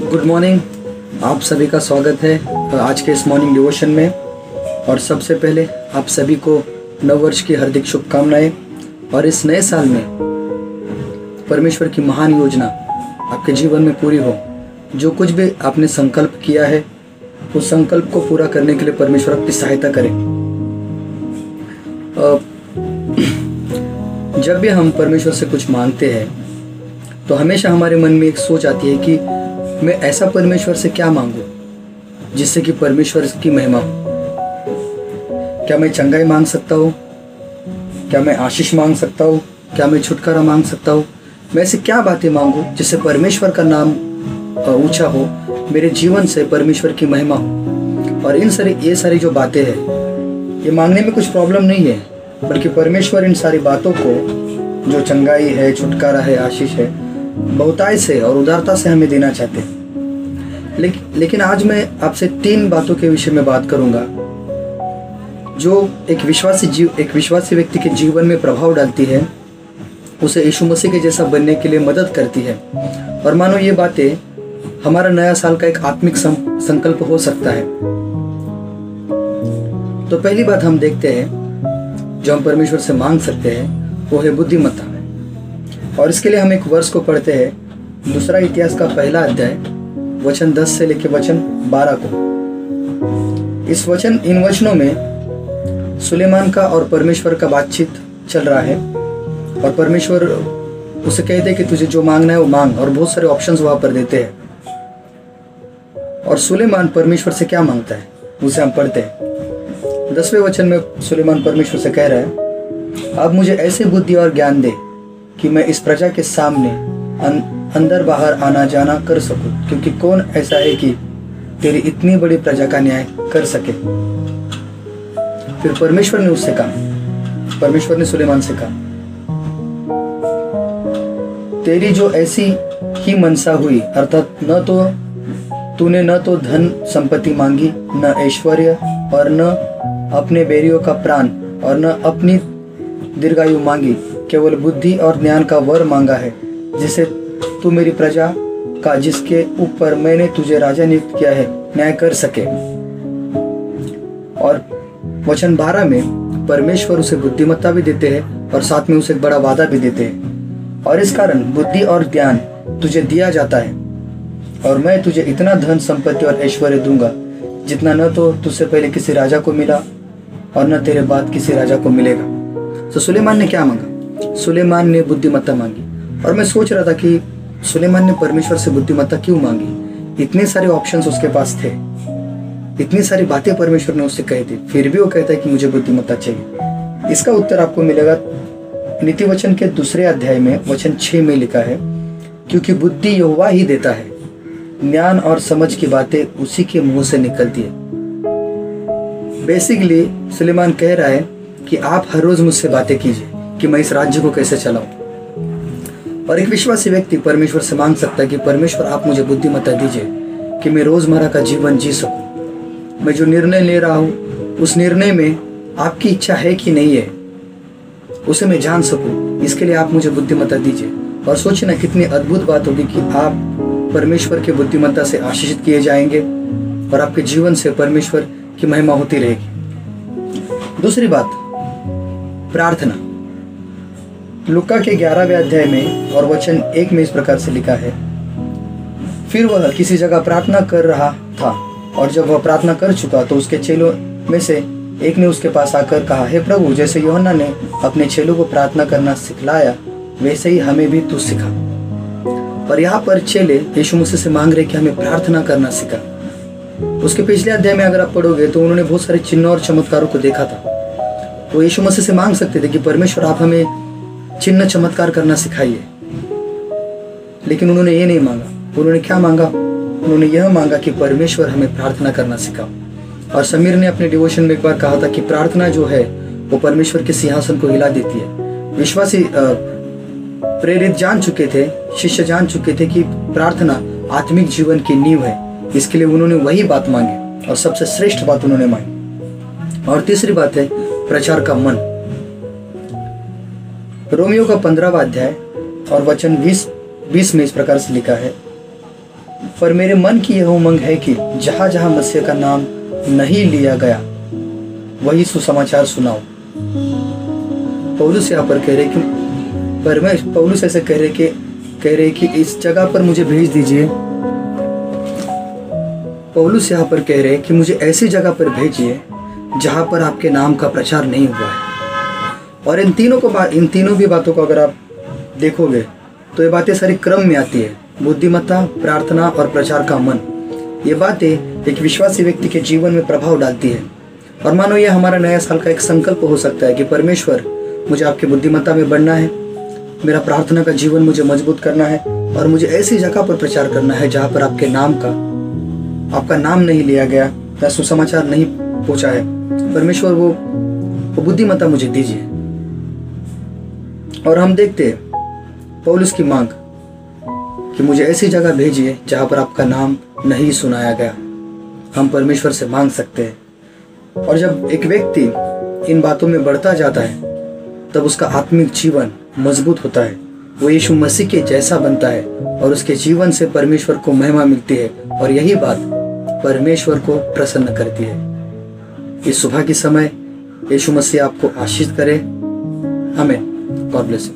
Good morning. आप सभी का स्वागत है आज के इस मॉर्निंग डिवोशन में। और सबसे पहले आप सभी को नव वर्ष की हार्दिक शुभकामनाएं। और इस नए साल में परमेश्वर की महान योजना आपके जीवन में पूरी हो। जो कुछ भी आपने संकल्प किया है उस संकल्प को पूरा करने के लिए परमेश्वर आपकी सहायता करे। जब भी हम परमेश्वर से कुछ मांगते हैं तो हमेशा हमारे मन में एक सोच आती है कि मैं ऐसा परमेश्वर से क्या मांगूं जिससे कि परमेश्वर की महिमा हो। क्या मैं चंगाई मांग सकता हूँ? क्या मैं आशीष मांग सकता हूँ? क्या मैं छुटकारा मांग सकता हूँ? मैं ऐसी क्या बातें मांगूं जिससे परमेश्वर का नाम ऊंचा हो, मेरे जीवन से परमेश्वर की महिमा हो। और ये सारी जो बातें हैं, ये मांगने में कुछ प्रॉब्लम नहीं है, बल्कि परमेश्वर इन सारी बातों को, जो चंगाई है, छुटकारा है, आशीष है, बहुतायत से और उदारता से हमें देना चाहते हैं। लेकिन आज मैं आपसे 3 बातों के विषय में बात करूंगा जो एक विश्वासी व्यक्ति के जीवन में प्रभाव डालती है, उसे यीशु मसीह के जैसा बनने के लिए मदद करती है। और मानो ये बातें हमारा नया साल का एक आत्मिक संकल्प हो सकता है। तो पहली बात हम देखते हैं जो हम परमेश्वर से मांग सकते हैं, वो है बुद्धिमत्ता। और इसके लिए हम एक वर्ष को पढ़ते हैं, दूसरा इतिहास का पहला अध्याय वचन 10 से लेकर वचन 12 को। इन वचनों में सुलेमान का और परमेश्वर का बातचीत चल रहा है। और परमेश्वर उसे कहते हैं कि तुझे जो मांगना है वो मांग, और बहुत सारे ऑप्शंस वहां पर देते हैं। और सुलेमान परमेश्वर से क्या मांगता है उसे हम पढ़ते हैं। 10वें वचन में सुलेमान परमेश्वर से कह रहा है, अब मुझे ऐसे बुद्धि और ज्ञान दे कि मैं इस प्रजा के सामने अंदर बाहर आना जाना कर सकूं, क्योंकि कौन ऐसा है कि तेरी इतनी बड़ी प्रजा का न्याय कर सके। फिर परमेश्वर ने सुलेमान से कहा, तेरी जो ऐसी ही मनसा हुई, अर्थात तूने न तो धन संपत्ति मांगी, न ऐश्वर्य, और न अपने बैरियों का प्राण, और न अपनी दीर्घायु मांगी, केवल बुद्धि और ज्ञान का वर मांगा है, जिसे तू मेरी प्रजा का, जिसके ऊपर मैंने तुझे राजा नियुक्त किया है, न्याय कर सके। और वचन 12 में परमेश्वर उसे बुद्धिमत्ता भी देते हैं और साथ में उसे एक बड़ा वादा भी देते हैं। और इस कारण बुद्धि और ज्ञान तुझे दिया जाता है, और मैं तुझे इतना धन संपत्ति और ऐश्वर्य दूंगा जितना न तो तुझसे पहले किसी राजा को मिला और न तेरे बाद किसी राजा को मिलेगा। तो सुलेमान ने क्या मांगा? सुलेमान ने बुद्धिमत्ता मांगी। और मैं सोच रहा था कि सुलेमान ने परमेश्वर से बुद्धिमत्ता क्यों मांगी? इतने सारे ऑप्शंस उसके पास थे, इतनी सारी बातें परमेश्वर ने उससे कही थी, फिर भी वो कहता है कि मुझे बुद्धिमत्ता चाहिए। इसका उत्तर आपको मिलेगा नीति वचन के 2 अध्याय में वचन 6 में लिखा है, क्योंकि बुद्धि यहोवा ही देता है, ज्ञान और समझ की बातें उसी के मुंह से निकलती है। बेसिकली सुलेमान कह रहा है कि आप हर रोज मुझसे बातें कीजिए कि मैं इस राज्य को कैसे चलाऊं। और एक विश्वासी व्यक्ति परमेश्वर से मांग सकता है कि परमेश्वर आप मुझे बुद्धिमत्ता दीजिए कि मैं रोजमर्रा का जीवन जी सकूं। मैं जो निर्णय ले रहा हूं उस निर्णय में आपकी इच्छा है कि नहीं है, उसे मैं जान सकूं। इसके लिए आप मुझे बुद्धिमत्ता दीजिए। और सोचिए ना, कितनी अद्भुत बात होगी कि आप परमेश्वर की बुद्धिमत्ता से आशीषित किए जाएंगे और आपके जीवन से परमेश्वर की महिमा होती रहेगी। दूसरी बात, प्रार्थना। लुका के 11वें अध्याय में और वचन 1 में इस प्रकार से लिखा है, फिर वह किसी जगह प्रार्थना कर रहा था, और जब वह प्रार्थना कर चुका तो उसके चेलों में से एक ने उसके पास आकर कहा, हे प्रभु, जैसे यूहन्ना ने अपने चेलों को प्रार्थना करना सिखलाया, वैसे ही हमें भी तू सिखा। और यहाँ पर चेले यीशु मसीह से मांग रहे कि हमें प्रार्थना करना सिखा। उसके पिछले अध्याय में अगर आप पढ़ोगे तो उन्होंने बहुत सारे चिन्ह और चमत्कारों को देखा था। वो यीशु मसीह से मांग सकते थे कि परमेश्वर आप हमें चिन्ह चमत्कार करना सिखाइए, लेकिन उन्होंने ये नहीं मांगा। उन्होंने क्या मांगा? उन्होंने यह मांगा कि परमेश्वर हमें प्रार्थना करना सिखाओ। और समीर ने अपने डिवोशन में एक बार कहा था कि प्रार्थना जो है वो परमेश्वर के सिंहासन को हिला देती है। विश्वासी प्रेरित जान चुके थे, शिष्य जान चुके थे कि प्रार्थना आत्मिक जीवन की नींव है। इसके लिए उन्होंने वही बात मांगी और सबसे श्रेष्ठ बात उन्होंने मांगी। और तीसरी बात है प्रचार का मन। रोमियो का 15वां अध्याय और वचन 20 में इस प्रकार से लिखा है, पर मेरे मन की यह उमंग है कि जहां जहां मसीह का नाम नहीं लिया गया वही सुसमाचार सुनाओ। पौलुस यहाँ पर कह रहे कि पौलुस ऐसे कह रहे कि इस जगह पर मुझे भेज दीजिए। पौलुस यहाँ पर कह रहे कि मुझे ऐसी जगह पर भेजिए जहां पर आपके नाम का प्रचार नहीं हुआ है। और इन तीनों भी बातों को अगर आप देखोगे तो ये बातें सारी क्रम में आती है। बुद्धिमत्ता, प्रार्थना और प्रचार का मन, ये बातें एक विश्वासी व्यक्ति के जीवन में प्रभाव डालती है। और मानो यह हमारा नया साल का एक संकल्प हो सकता है कि परमेश्वर, मुझे आपकी बुद्धिमत्ता में बढ़ना है, मेरा प्रार्थना का जीवन मुझे मजबूत करना है और मुझे ऐसी जगह पर प्रचार करना है जहां पर आपका नाम नहीं लिया गया या सुसमाचार नहीं पहुंचा है। परमेश्वर वो बुद्धिमत्ता मुझे दीजिए। और हम देखते हैं पौलुस की मांग कि मुझे ऐसी जगह भेजिए जहां पर आपका नाम नहीं सुनाया गया। हम परमेश्वर से मांग सकते हैं। और जब एक व्यक्ति इन बातों में बढ़ता जाता है तब उसका आत्मिक जीवन मजबूत होता है, वो यीशु मसीह के जैसा बनता है और उसके जीवन से परमेश्वर को महिमा मिलती है। और यही बात परमेश्वर को प्रसन्न करती है। इस सुबह के समय यीशु मसीह आपको आशीष करे। आमीन। God bless you.